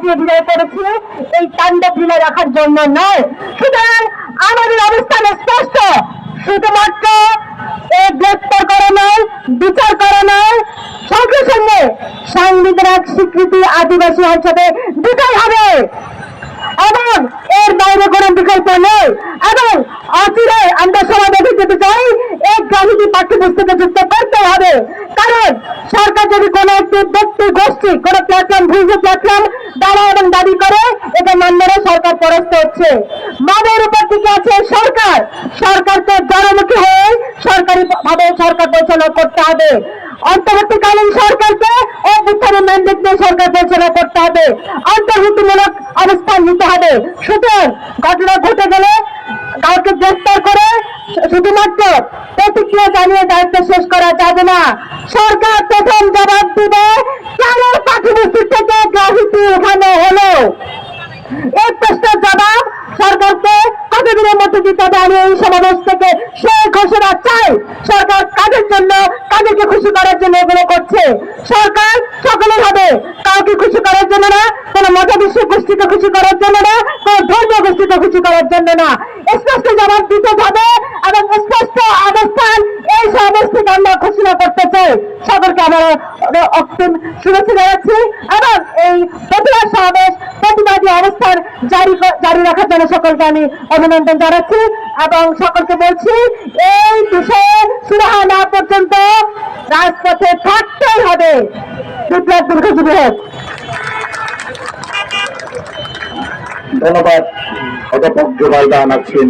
কাটিয়ে বিদায় করেছি এই তাণ্ডব লীলা রাখার জন্য নয়। সুতরাং আমাদের অবস্থান স্পষ্ট, শুধুমাত্র এই গ্রেপ্তার করা নয়, বিচার করা নয়, সঙ্গে সঙ্গে সাংবিধানিক স্বীকৃতি আদিবাসী হিসেবে দিতেই হবে এবং এর বাইরে কোনো বিকল্প নেই। এবং অচিরে আমরা সমাবেশে যেতে চাই, এই রাজনীতি পাঠ্যপুস্তকে যুক্ত করতে হবে। কারণ সরকার যদি কোনো একটি ব্যক্তি গোষ্ঠী কোনো প্ল্যাটফর্ম ভিডিও প্ল্যাটফর্ম দাঁড়া এবং দাবি করে, এটা মানলে সরকার পরাস্ত হচ্ছে। মাদের উপর দিকে আছে সরকার, সরকারকে জনমুখী হয়ে সরকারি ভাবে সরকার পরিচালনা করতে হবে। অন্তর্বর্তীকালীন সরকারকে অভ্যুত্থানের ম্যান্ডেট দিয়ে সরকার পরিচালনা করতে হবে, অন্তর্ভুক্তিমূলক অবস্থান নিতে হবে। সুতরাং ঘটনা ঘটে গেলে কাউকে গ্রেফতার করে শুধুমাত্র প্রতিক্রিয়া জানিয়ে দায়িত্ব শেষ করা যাবে না। সরকার প্রথম জবাব দিবে কেন পাঠ্যপুস্তক থেকে রাজনীতি উঠানো হলো। এই প্রশ্নের জবাব সরকারকে কতদিনের মধ্যে দিতে হবে। আমি এই সমাবেশ থেকে সে ঘোষণা চাই, সরকার কাদের জন্য, কাদেরকে খুশি করার জন্য এগুলো করছে। সরকার সকলের হবে, কাউকে খুশি করার জন্য না, কোন মতাদর্শ গোষ্ঠীকে খুশি করার জন্য না, কোন ধর্মীয় গোষ্ঠীকে খুশি করার জন্য না। স্পষ্ট জবাব দিতে হবে এবং স্পষ্ট অবস্থান এই সমাবেশ থেকে আমরা ঘোষণা করতে চাই। সকলকে আমরা অগ্রিম শুভেচ্ছা জানাচ্ছি এবং এই প্রতিবাদ সমাবেশ প্রতিবাদী অবস্থান জারি রাখার জন্য সকলকে আমি অভিনন্দন জানাচ্ছি এবং সকলকে বলছি এই বিষয়ে সুরাহা না পর্যন্ত রাজপথে থাকতেই হবে। বিপ্লব দীর্ঘজীবী হোক। ধন্যবাদ অধ্যাপক জুবাইদা নাসরিন।